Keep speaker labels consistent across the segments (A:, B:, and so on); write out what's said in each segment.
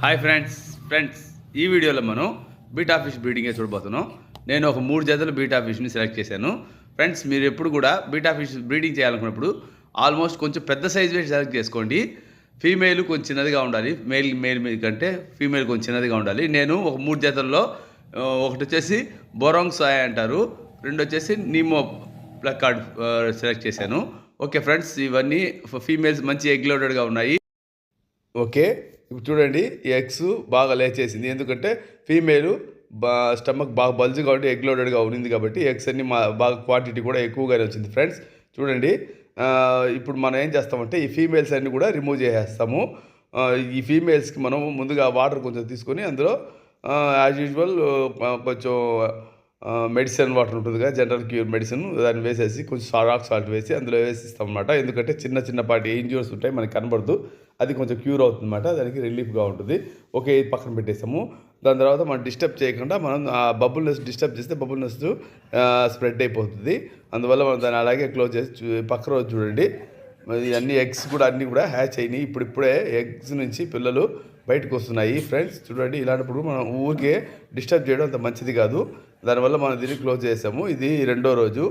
A: Hi friends ఈ వీడియోలో మనం బీటా ఫిష్ బ్రీడింగే చూడబోతున్నాం. నేను ఒక 3 జతలు బీటా ఫిష్ని సెలెక్ట్ చేశాను. ఫ్రెండ్స్, మీరు ఎప్పుడు కూడా బీటా ఫిష్ బ్రీడింగ్ చేయాలనుకున్నప్పుడు ఆల్మోస్ట్ కొంచెం పెద్ద సైజ్ వేసి సెలెక్ట్ చేసుకోండి. ఫీమేల్ కొంచెం చిన్నదిగా ఉండాలి, మేల్ కంటే ఫీమేల్ కొంచెం చిన్నదిగా ఉండాలి. నేను ఒక 3 జతల్లో ఒకటి వచ్చేసి బొరాంగ్ సాయ్ అంటారు, రెండు వచ్చేసి నీమో ప్లకార్డ్ సెలెక్ట్ చేశాను. ఓకే ఫ్రెండ్స్, ఇవన్నీ ఫీమేల్స్ మంచి ఎగ్ లోడెడ్గా ఉన్నాయి. ఓకే, ఇప్పుడు చూడండి, ఈ ఎగ్స్ బాగా లేచేసింది. ఎందుకంటే ఫీమేల్ స్టమక్ బాగా బల్జ్గా ఉండి ఎగ్ లోడెడ్గా ఉంది కాబట్టి ఎగ్స్ అన్ని బాగా క్వాంటిటీ కూడా ఎక్కువగానే వచ్చింది. ఫ్రెండ్స్ చూడండి, ఇప్పుడు మనం ఏం చేస్తామంటే ఈ ఫీమేల్స్ అన్ని కూడా రిమూవ్ చేసేస్తాము. ఈ ఫీమేల్స్కి మనం ముందుగా వాటర్ కొంచెం తీసుకొని అందులో యాజ్ యూజువల్ కొంచెం మెడిసిన్ వాటర్ ఉంటుంది కదా, జనరల్ క్యూర్ మెడిసిన్, దాన్ని వేసేసి కొంచెం రాక్ సాల్ట్ వేసి అందులో వేసిస్తాం అన్నమాట. ఎందుకంటే చిన్న పాటి ఇంజ్యూర్స్ ఉంటాయి, మనకి కనబడదు, అది కొంచెం క్యూర్ అవుతుంది అన్నమాట, దానికి రిలీఫ్గా ఉంటుంది. ఓకే, ఇది పక్కన పెట్టేసాము. దాని తర్వాత మనం డిస్టర్బ్ చేయకుండా మనం ఆ బబుల్నెస్ డిస్టర్బ్ చేస్తే బబుల్నెస్ స్ప్రెడ్ అయిపోతుంది. అందువల్ల మనం దాన్ని అలాగే క్లోజ్ చేసి పక్క రోజు చూడండి, అన్ని ఎగ్స్ కూడా అన్నీ కూడా హ్యాచ్ అయినాయి. ఇప్పుడే ఎగ్స్ నుంచి పిల్లలు బయటకు వస్తున్నాయి. ఫ్రెండ్స్ చూడండి, ఇలాంటప్పుడు మనం ఊరికే డిస్టర్బ్ చేయడం అంత మంచిది కాదు. దానివల్ల మనం దీన్ని క్లోజ్ చేసాము. ఇది 2వ రోజు.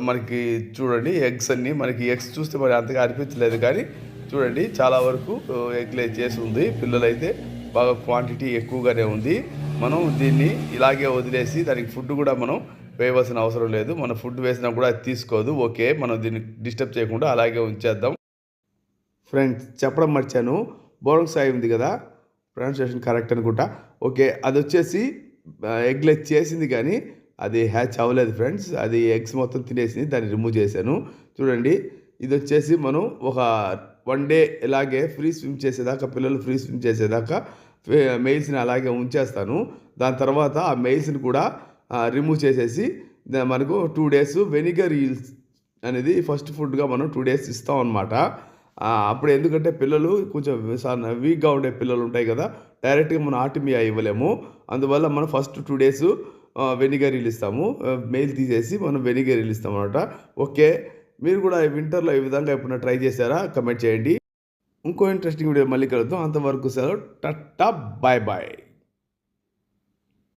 A: మనకి చూడండి ఎగ్స్ అన్నీ, మనకి ఎగ్స్ చూస్తే మరి అంతగా అనిపించలేదు, కానీ చూడండి చాలా వరకు ఎగ్ లే చేసి ఉంది. పిల్లలైతే బాగా క్వాంటిటీ ఎక్కువగానే ఉంది. మనం దీన్ని ఇలాగే వదిలేసి దానికి ఫుడ్ కూడా మనం వేయవలసిన అవసరం లేదు. మనం ఫుడ్ వేసినా కూడా అది తీసుకోదు. ఓకే, మనం దీన్ని డిస్టర్బ్ చేయకుండా అలాగే ఉంచేద్దాం. ఫ్రెండ్స్ చెప్పడం మర్చాను, బొరాంగ్ సాయ్ ఉంది కదా, ప్రొనౌన్సియేషన్ కరెక్ట్ అనుకుంటా. ఓకే, అది వచ్చేసి ఎగ్ లెగ్ చేసింది కానీ అది హ్యాచ్ అవ్వలేదు ఫ్రెండ్స్. అది ఎగ్స్ మొత్తం తినేసింది, దాన్ని రిమూవ్ చేశాను. చూడండి, ఇది వచ్చేసి మనం ఒక 1 డే ఇలాగే ఫ్రీ స్విమ్ చేసేదాకా, పిల్లలు ఫ్రీ స్విమ్ చేసేదాకా మెయిల్స్ని అలాగే ఉంచేస్తాను. దాని తర్వాత ఆ మెయిల్స్ని కూడా రిమూవ్ చేసేసి మనకు 2 days వెనిగర్ ఈల్స్ అనేది ఫస్ట్ ఫుడ్గా మనం 2 days ఇస్తాం అన్నమాట. అప్పుడు ఎందుకంటే పిల్లలు కొంచెం వీక్గా ఉండే పిల్లలు ఉంటాయి కదా, డైరెక్ట్గా మనం ఆర్టిమియా ఇవ్వలేము. అందువల్ల మనం ఫస్ట్ 2 days వెనిగర్ ఈల్ ఇస్తాము. మెయిల్ తీసేసి మనం వెనిగర్ ఈల్ ఇస్తాం అన్నమాట. ఓకే, మీరు కూడా వింటర్లో ఈ విధంగా ఎప్పుడైనా ట్రై చేశారా? కమెంట్ చేయండి. ఇంకో ఇంట్రెస్టింగ్ వీడియో మళ్ళీ కలుద్దాం. అంతవరకు సెలవు, టట్టా, బాయ్ బాయ్.